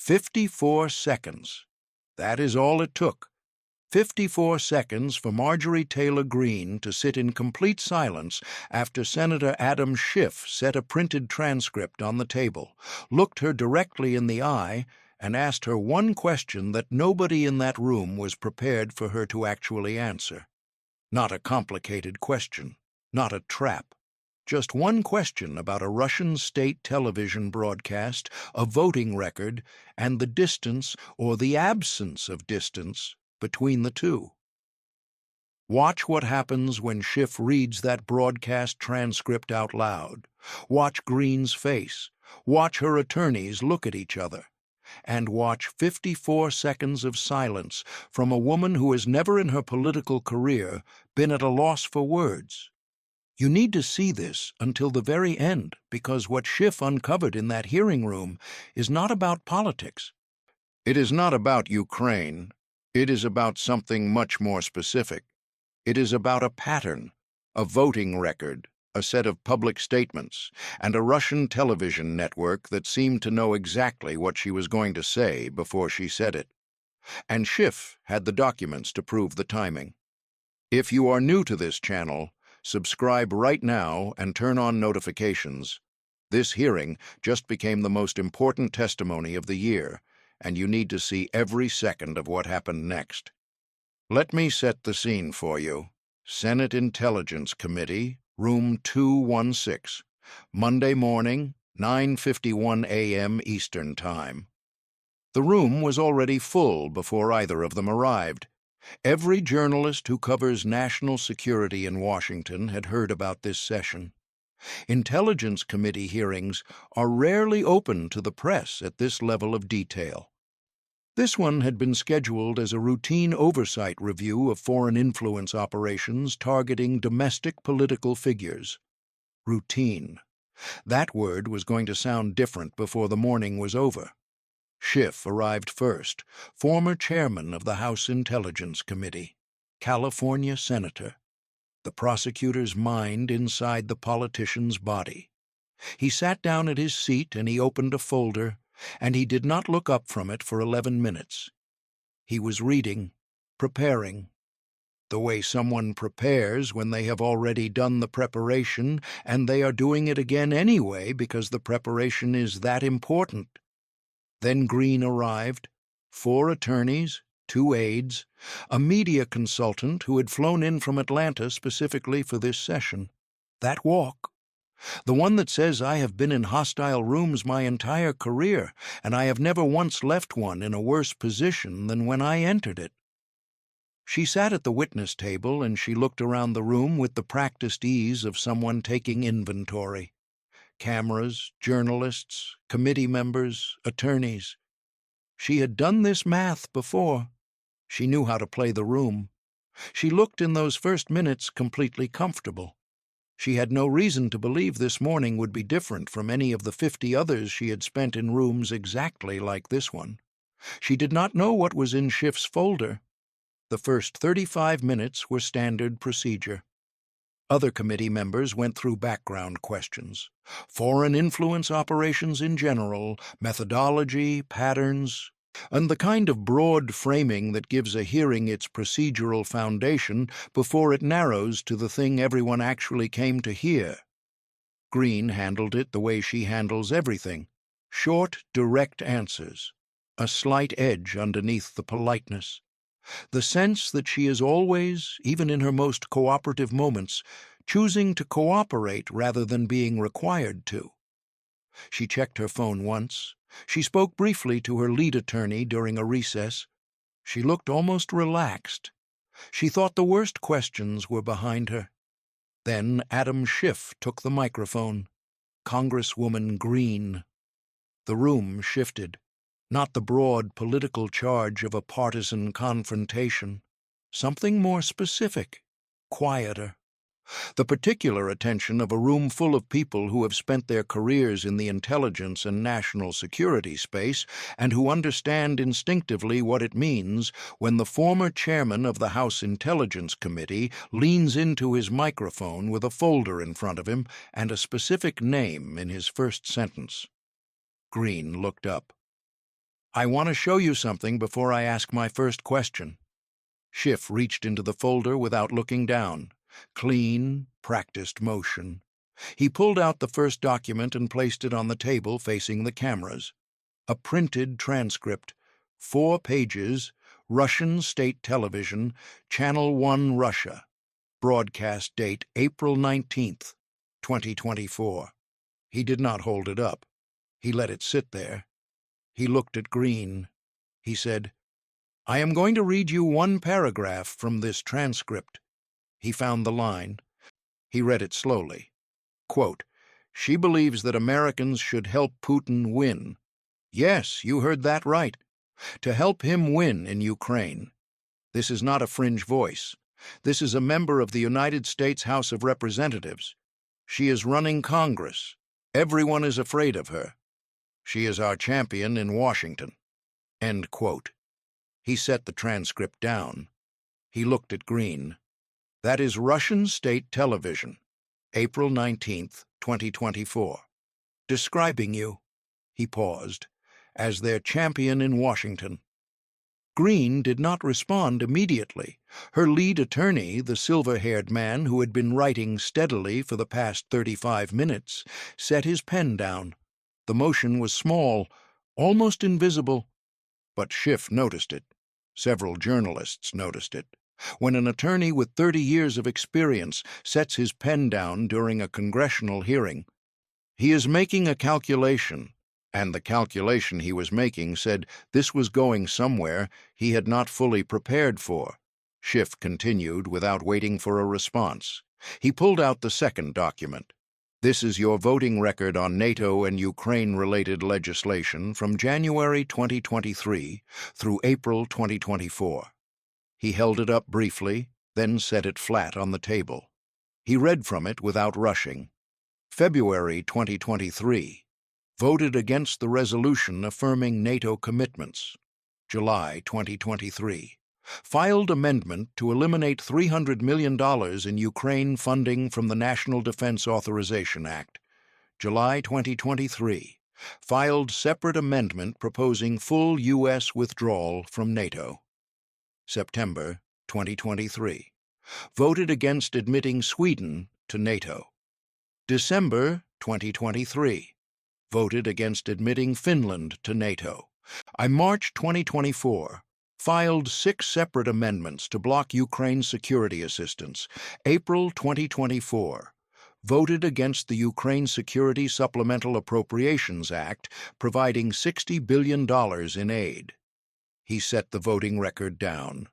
54 seconds. That is all it took. 54 seconds for Marjorie Taylor Greene to sit in complete silence after Senator Adam Schiff set a printed transcript on the table, looked her directly in the eye, and asked her one question that nobody in that room was prepared for her to actually answer. Not a complicated question, not a trap. Just one question about a Russian state television broadcast, a voting record, and the distance or the absence of distance between the two. Watch what happens when Schiff reads that broadcast transcript out loud. Watch Greene's face. Watch her attorneys look at each other. And watch 54 seconds of silence from a woman who has never in her political career been at a loss for words. You need to see this until the very end, because what Schiff uncovered in that hearing room is not about politics. It is not about Ukraine. It is about something much more specific. It is about a pattern, a voting record, a set of public statements, and a Russian television network that seemed to know exactly what she was going to say before she said it. And Schiff had the documents to prove the timing. If you are new to this channel, subscribe right now and turn on notifications. This hearing just became the most important testimony of the year, and you need to see every second of what happened next. Let me set the scene for you. Senate Intelligence Committee, Room 216, Monday morning, 9:51 a.m. Eastern Time. The room was already full before either of them arrived. Every journalist who covers national security in Washington had heard about this session. Intelligence Committee hearings are rarely open to the press at this level of detail. This one had been scheduled as a routine oversight review of foreign influence operations targeting domestic political figures. Routine. That word was going to sound different before the morning was over. Schiff arrived first, former chairman of the House Intelligence Committee, California senator. The prosecutor's mind inside the politician's body. He sat down at his seat and he opened a folder, and he did not look up from it for 11 minutes. He was reading, preparing. The way someone prepares when they have already done the preparation, and they are doing it again anyway because the preparation is that important. Then Greene arrived, 4 attorneys, 2 aides, a media consultant who had flown in from Atlanta specifically for this session. That walk. The one that says, "I have been in hostile rooms my entire career, and I have never once left one in a worse position than when I entered it." She sat at the witness table and she looked around the room with the practiced ease of someone taking inventory. Cameras, journalists, committee members, attorneys. She had done this math before. She knew how to play the room. She looked in those first minutes completely comfortable. She had no reason to believe this morning would be different from any of the 50 others she had spent in rooms exactly like this one. She did not know what was in Schiff's folder. The first 35 minutes were standard procedure. Other committee members went through background questions. Foreign influence operations in general, methodology, patterns, and the kind of broad framing that gives a hearing its procedural foundation before it narrows to the thing everyone actually came to hear. Greene handled it the way she handles everything. Short, direct answers. A slight edge underneath the politeness. The sense that she is always, even in her most cooperative moments, choosing to cooperate rather than being required to. She checked her phone once. She spoke briefly to her lead attorney during a recess. She looked almost relaxed. She thought the worst questions were behind her. Then Adam Schiff took the microphone. Congresswoman Greene. The room shifted. Not the broad political charge of a partisan confrontation. Something more specific, quieter. The particular attention of a room full of people who have spent their careers in the intelligence and national security space and who understand instinctively what it means when the former chairman of the House Intelligence Committee leans into his microphone with a folder in front of him and a specific name in his first sentence. Greene looked up. I want to show you something before I ask my first question. Schiff reached into the folder without looking down. Clean, practiced motion. He pulled out the first document and placed it on the table facing the cameras. A printed transcript. 4 pages, Russian state television, Channel 1 Russia. Broadcast date April 19th, 2024. He did not hold it up. He let it sit there. He looked at Greene. He said, "I am going to read you one paragraph from this transcript." He found the line. He read it slowly. Quote, "She believes that Americans should help Putin win." Yes, you heard that right. To help him win in Ukraine. This is not a fringe voice. This is a member of the United States House of Representatives. She is running Congress. Everyone is afraid of her. She is our champion in Washington. End quote. He set the transcript down. He looked at Greene. That is Russian state television. April 19th, 2024. Describing you, he paused, as their champion in Washington. Greene did not respond immediately. Her lead attorney, the silver-haired man who had been writing steadily for the past 35 minutes, set his pen down. The motion was small, almost invisible. But Schiff noticed it. Several journalists noticed it. When an attorney with 30 years of experience sets his pen down during a congressional hearing, he is making a calculation, and the calculation he was making said this was going somewhere he had not fully prepared for. Schiff continued without waiting for a response. He pulled out the second document. This is your voting record on NATO and Ukraine-related legislation from January 2023 through April 2024. He held it up briefly, then set it flat on the table. He read from it without rushing. February 2023. Voted against the resolution affirming NATO commitments. July 2023. Filed amendment to eliminate $300 million in Ukraine funding from the National Defense Authorization Act. July 2023. Filed separate amendment proposing full U.S. withdrawal from NATO. September 2023. Voted against admitting Sweden to NATO. December 2023. Voted against admitting Finland to NATO. March 2024. Filed 6 separate amendments to block Ukraine security assistance. April 2024. Voted against the Ukraine Security Supplemental Appropriations Act, providing $60 billion in aid. He set the voting record down.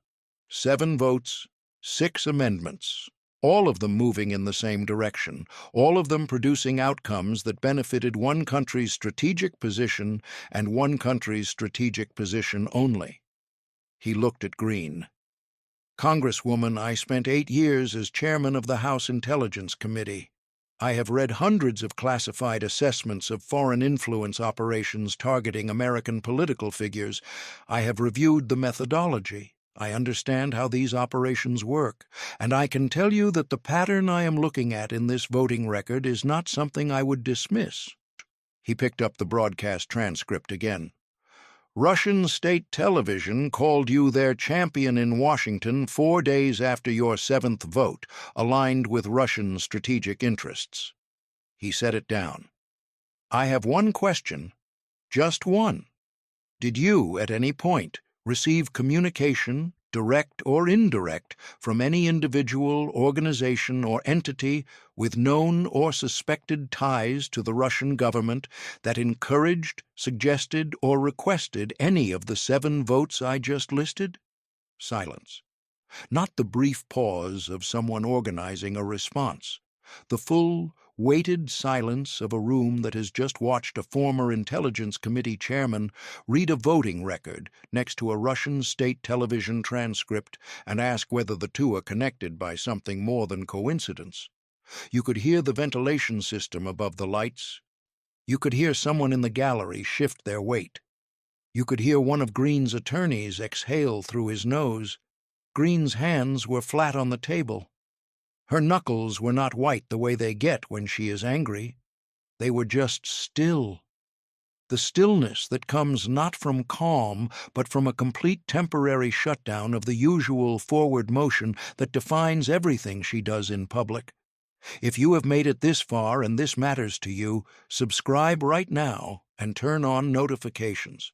7 votes, 6 amendments, all of them moving in the same direction, all of them producing outcomes that benefited one country's strategic position and one country's strategic position only. He looked at Greene. Congresswoman, I spent 8 years as chairman of the House Intelligence Committee. I have read hundreds of classified assessments of foreign influence operations targeting American political figures. I have reviewed the methodology. I understand how these operations work, and I can tell you that the pattern I am looking at in this voting record is not something I would dismiss. He picked up the broadcast transcript again. Russian state television called you their champion in Washington 4 days after your 7th vote, aligned with Russian strategic interests. He set it down. I have one question, just one. Did you, at any point, receive communication, direct or indirect, from any individual, organization, or entity with known or suspected ties to the Russian government that encouraged, suggested, or requested any of the 7 votes I just listed? Silence. Not the brief pause of someone organizing a response. The full, weighted silence of a room that has just watched a former Intelligence Committee chairman read a voting record next to a Russian state television transcript and ask whether the two are connected by something more than coincidence. You could hear the ventilation system above the lights. You could hear someone in the gallery shift their weight. You could hear one of Greene's attorneys exhale through his nose. Greene's hands were flat on the table. Her knuckles were not white the way they get when she is angry. They were just still. The stillness that comes not from calm, but from a complete temporary shutdown of the usual forward motion that defines everything she does in public. If you have made it this far and this matters to you, subscribe right now and turn on notifications.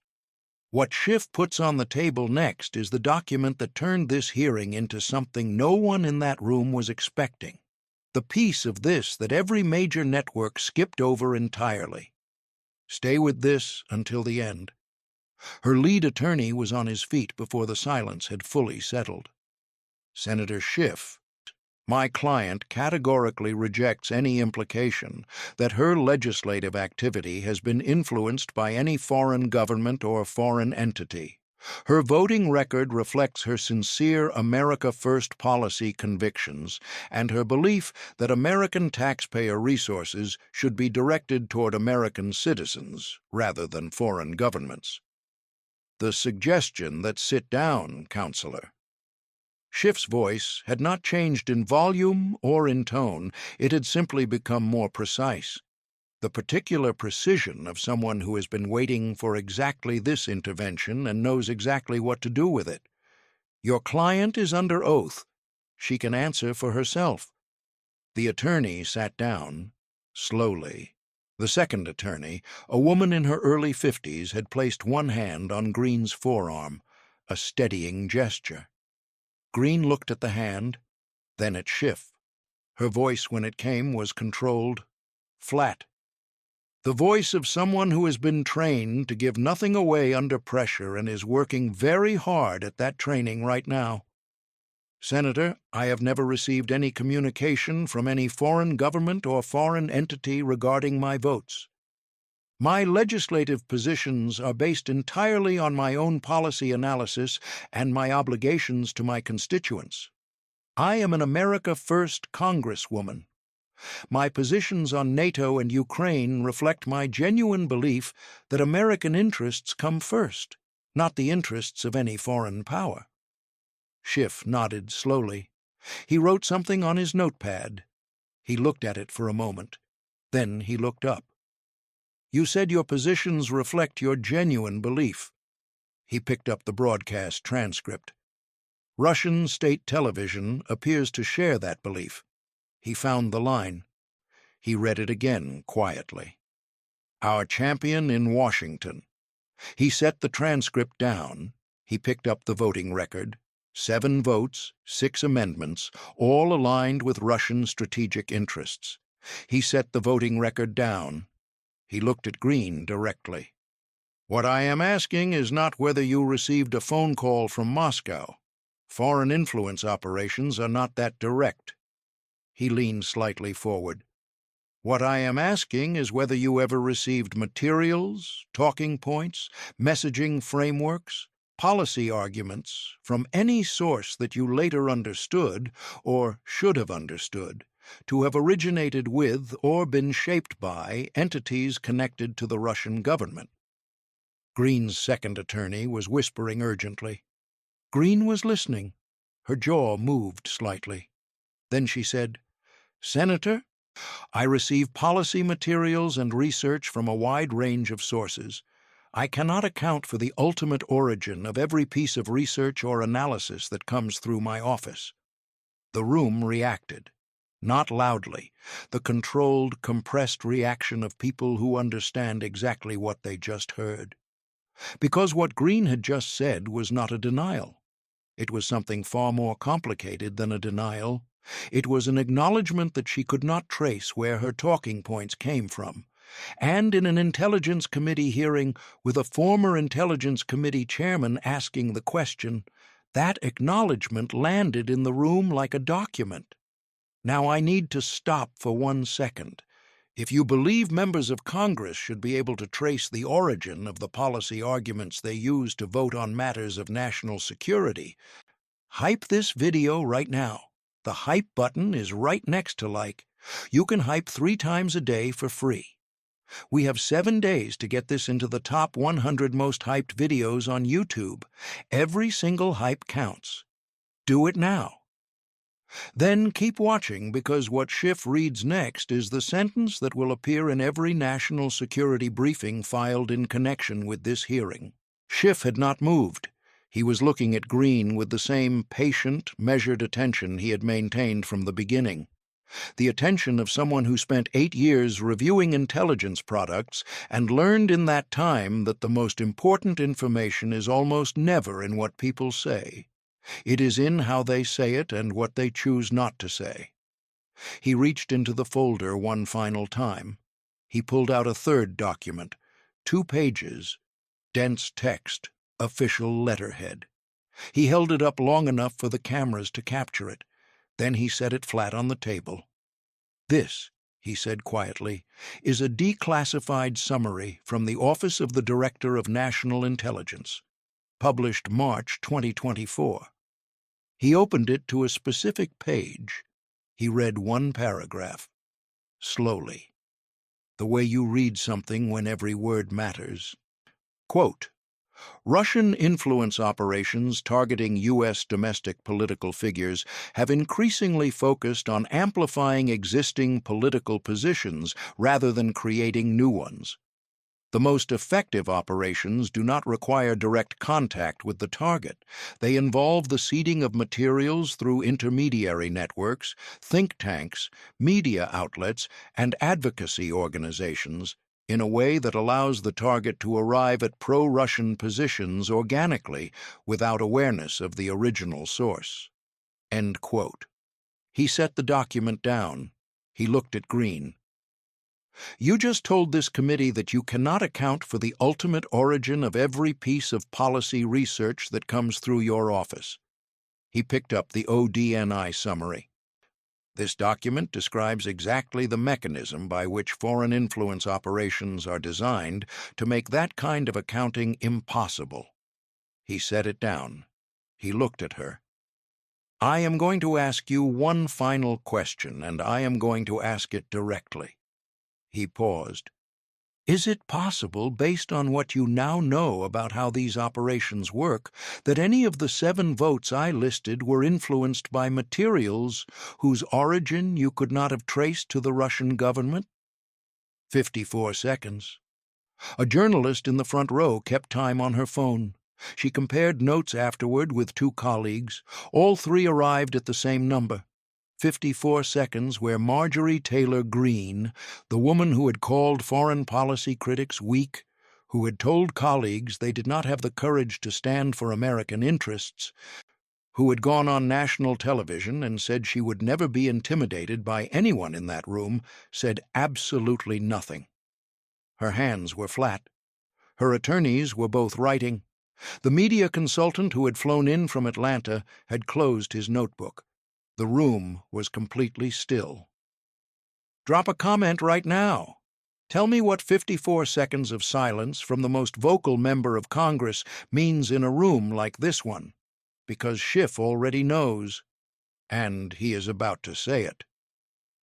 What Schiff puts on the table next is the document that turned this hearing into something no one in that room was expecting. The piece of this that every major network skipped over entirely. Stay with this until the end. Her lead attorney was on his feet before the silence had fully settled. Senator Schiff, my client categorically rejects any implication that her legislative activity has been influenced by any foreign government or foreign entity. Her voting record reflects her sincere America First policy convictions and her belief that American taxpayer resources should be directed toward American citizens rather than foreign governments. The suggestion that sit down, Counselor. Schiff's voice had not changed in volume or in tone, it had simply become more precise. The particular precision of someone who has been waiting for exactly this intervention and knows exactly what to do with it. Your client is under oath. She can answer for herself. The attorney sat down, slowly. The second attorney, a woman in her early 50s, had placed one hand on Greene's forearm, a steadying gesture. Greene looked at the hand, then at Schiff. Her voice, when it came, was controlled, flat. The voice of someone who has been trained to give nothing away under pressure and is working very hard at that training right now. Senator, I have never received any communication from any foreign government or foreign entity regarding my votes. My legislative positions are based entirely on my own policy analysis and my obligations to my constituents. I am an America First Congresswoman. My positions on NATO and Ukraine reflect my genuine belief that American interests come first, not the interests of any foreign power. Schiff nodded slowly. He wrote something on his notepad. He looked at it for a moment. Then he looked up. You said your positions reflect your genuine belief. He picked up the broadcast transcript. Russian state television appears to share that belief. He found the line. He read it again quietly. Our champion in Washington. He set the transcript down. He picked up the voting record. 7 votes, 6 amendments, all aligned with Russian strategic interests. He set the voting record down. He looked at Greene directly. What I am asking is not whether you received a phone call from Moscow. Foreign influence operations are not that direct. He leaned slightly forward. What I am asking is whether you ever received materials, talking points, messaging frameworks, policy arguments from any source that you later understood, or should have understood, to have originated with or been shaped by entities connected to the Russian government. Greene's second attorney was whispering urgently. Greene was listening. Her jaw moved slightly. Then she said, Senator, I receive policy materials and research from a wide range of sources. I cannot account for the ultimate origin of every piece of research or analysis that comes through my office. The room reacted. Not loudly, the controlled, compressed reaction of people who understand exactly what they just heard. Because what Greene had just said was not a denial. It was something far more complicated than a denial. It was an acknowledgement that she could not trace where her talking points came from. And in an Intelligence Committee hearing, with a former Intelligence Committee chairman asking the question, that acknowledgement landed in the room like a document. Now I need to stop for 1 second. If you believe members of Congress should be able to trace the origin of the policy arguments they use to vote on matters of national security, hype this video right now. The hype button is right next to like. You can hype 3 times a day for free. We have 7 days to get this into the top 100 most hyped videos on YouTube. Every single hype counts. Do it now. Then keep watching, because what Schiff reads next is the sentence that will appear in every national security briefing filed in connection with this hearing. Schiff had not moved. He was looking at Greene with the same patient, measured attention he had maintained from the beginning. The attention of someone who spent 8 years reviewing intelligence products and learned in that time that the most important information is almost never in what people say. It is in how they say it and what they choose not to say. He reached into the folder one final time. He pulled out a third document, 2 pages, dense text, official letterhead. He held it up long enough for the cameras to capture it. Then he set it flat on the table. "This," he said quietly, "is a declassified summary from the Office of the Director of National Intelligence, published March 2024. He opened it to a specific page. He read one paragraph, slowly, the way you read something when every word matters. Quote, "Russian influence operations targeting U.S. domestic political figures have increasingly focused on amplifying existing political positions rather than creating new ones. The most effective operations do not require direct contact with the target. They involve the seeding of materials through intermediary networks, think tanks, media outlets, and advocacy organizations in a way that allows the target to arrive at pro-Russian positions organically without awareness of the original source." End quote. He set the document down. He looked at Greene. "You just told this committee that you cannot account for the ultimate origin of every piece of policy research that comes through your office." He picked up the ODNI summary. "This document describes exactly the mechanism by which foreign influence operations are designed to make that kind of accounting impossible." He set it down. He looked at her. "I am going to ask you one final question, and I am going to ask it directly." He paused. "Is it possible, based on what you now know about how these operations work, that any of the 7 votes I listed were influenced by materials whose origin you could not have traced to the Russian government?" 54 seconds. A journalist in the front row kept time on her phone. She compared notes afterward with 2 colleagues. All 3 arrived at the same number. 54 seconds where Marjorie Taylor Greene, the woman who had called foreign policy critics weak, who had told colleagues they did not have the courage to stand for American interests, who had gone on national television and said she would never be intimidated by anyone in that room, said absolutely nothing. Her hands were flat. Her attorneys were both writing. The media consultant who had flown in from Atlanta had closed his notebook. The room was completely still. "Drop a comment right now. Tell me what 54 seconds of silence from the most vocal member of Congress means in a room like this one, because Schiff already knows, and he is about to say it."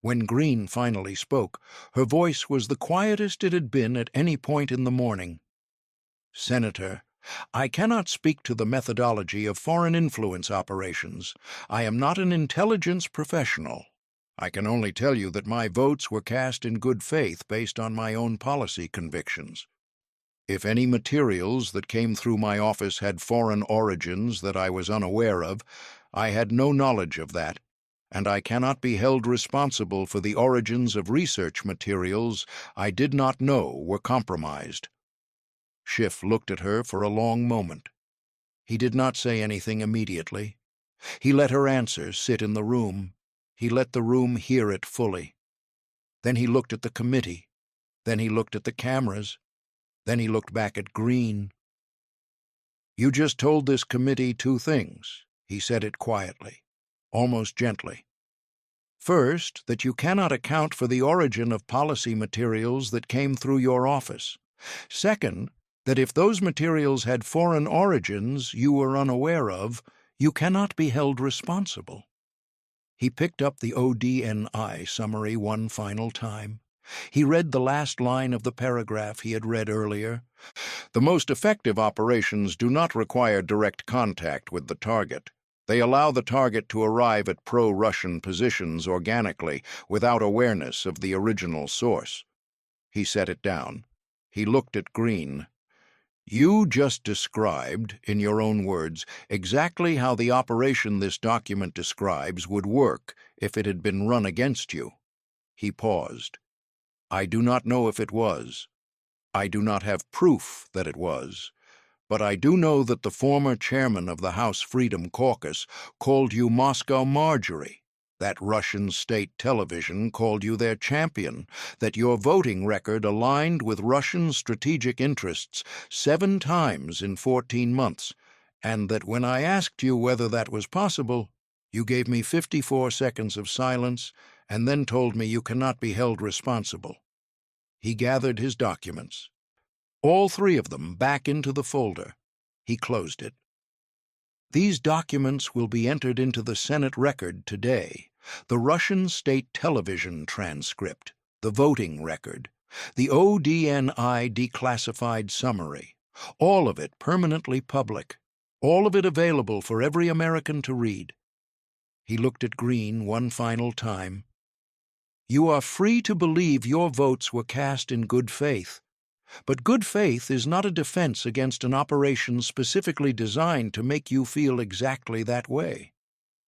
When Greene finally spoke, her voice was the quietest it had been at any point in the morning. "Senator, I cannot speak to the methodology of foreign influence operations. I am not an intelligence professional. I can only tell you that my votes were cast in good faith based on my own policy convictions. If any materials that came through my office had foreign origins that I was unaware of, I had no knowledge of that, and I cannot be held responsible for the origins of research materials I did not know were compromised." Schiff looked at her for a long moment. He did not say anything immediately. He let her answer sit in the room. He let the room hear it fully. Then he looked at the committee. Then he looked at the cameras. Then he looked back at Greene. "You just told this committee 2 things," he said it quietly, almost gently. "First, that you cannot account for the origin of policy materials that came through your office. Second, that if those materials had foreign origins you were unaware of, you cannot be held responsible." He picked up the ODNI summary one final time. He read the last line of the paragraph he had read earlier. "The most effective operations do not require direct contact with the target. They allow the target to arrive at pro-Russian positions organically, without awareness of the original source. He set it down. He looked at Greene. You just described, in your own words, exactly how the operation this document describes would work if it had been run against you. He paused. I do not know if it was. I do not have proof that it was. But I do know that the former chairman of the House Freedom Caucus called you Moscow Marjorie, that Russian state television called you their champion, that your voting record aligned with Russian strategic interests 7 times in 14 months, and that when I asked you whether that was possible, you gave me 54 seconds of silence and then told me you cannot be held responsible. He gathered his documents, all 3 of them, back into the folder. He closed it. These documents will be entered into the Senate record today. The Russian state television transcript, the voting record, the ODNI declassified summary, all of it permanently public, all of it available for every American to read. He looked at Greene one final time. You are free to believe your votes were cast in good faith. But good faith is not a defense against an operation specifically designed to make you feel exactly that way.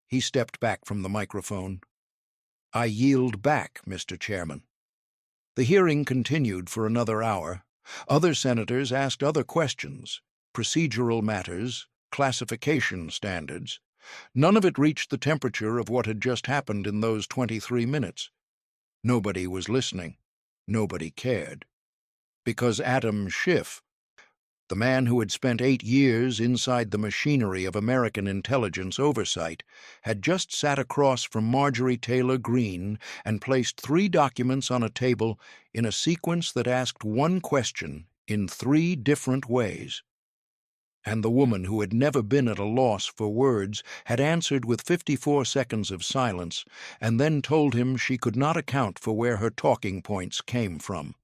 He stepped back from the microphone. I yield back, Mr. Chairman. The hearing continued for another hour. Other senators asked other questions, procedural matters, classification standards. None of it reached the temperature of what had just happened in those 23 minutes. Nobody was listening. Nobody cared. Because Adam Schiff, the man who had spent 8 years inside the machinery of American intelligence oversight, had just sat across from Marjorie Taylor Greene and placed 3 documents on a table in a sequence that asked one question in 3 different ways. And the woman who had never been at a loss for words had answered with 54 seconds of silence and then told him she could not account for where her talking points came from.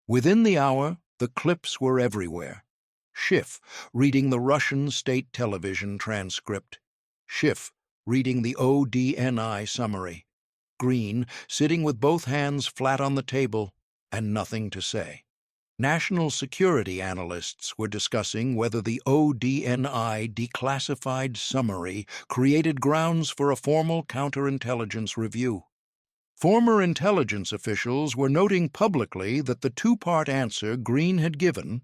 Within the hour, the clips were everywhere. Schiff reading the Russian state television transcript. Schiff reading the ODNI summary. Greene sitting with both hands flat on the table and nothing to say. National security analysts were discussing whether the ODNI declassified summary created grounds for a formal counterintelligence review. Former intelligence officials were noting publicly that the 2-part answer Greene had given,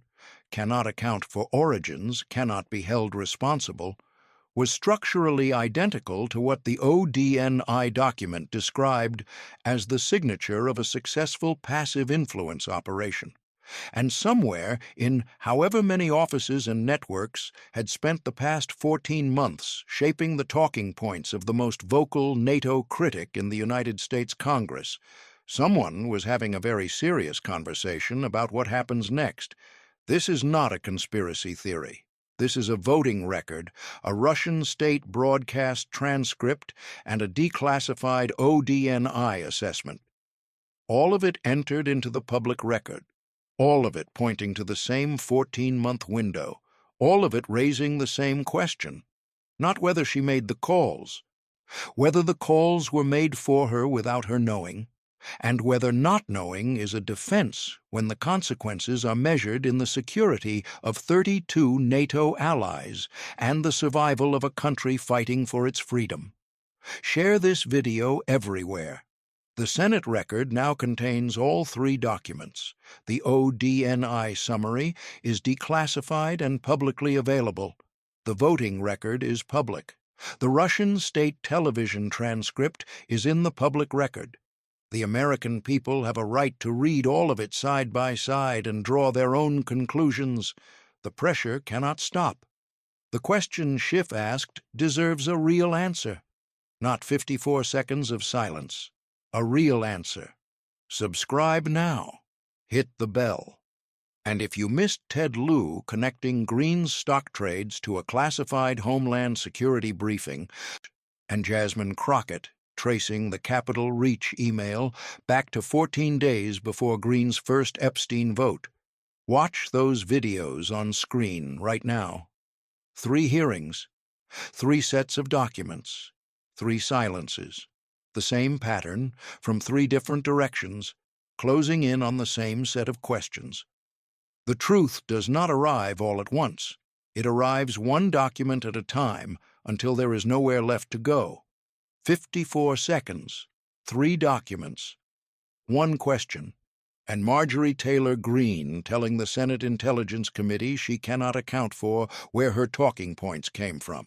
cannot account for origins, cannot be held responsible, was structurally identical to what the ODNI document described as the signature of a successful passive influence operation. And somewhere in however many offices and networks had spent the past 14 months shaping the talking points of the most vocal NATO critic in the United States Congress, someone was having a very serious conversation about what happens next. This is not a conspiracy theory. This is a voting record, a Russian state broadcast transcript, and a declassified ODNI assessment. All of it entered into the public record. All of it pointing to the same 14-month window, all of it raising the same question, not whether she made the calls, whether the calls were made for her without her knowing, and whether not knowing is a defense when the consequences are measured in the security of 32 NATO allies and the survival of a country fighting for its freedom. Share this video everywhere. The Senate record now contains all 3 documents. The ODNI summary is declassified and publicly available. The voting record is public. The Russian state television transcript is in the public record. The American people have a right to read all of it side by side and draw their own conclusions. The pressure cannot stop. The question Schiff asked deserves a real answer, not 54 seconds of silence. A real answer. Subscribe now. Hit the bell. And if you missed Ted Lieu connecting Greene's stock trades to a classified Homeland Security briefing, and Jasmine Crockett tracing the Capitol Reach email back to 14 days before Greene's first Epstein vote, watch those videos on screen right now. 3 hearings, 3 sets of documents, 3 silences, the same pattern from 3 different directions, closing in on the same set of questions. The truth does not arrive all at once. It arrives 1 document at a time until there is nowhere left to go. 54 seconds, 3 documents, 1 question, and Marjorie Taylor Greene telling the Senate Intelligence Committee she cannot account for where her talking points came from.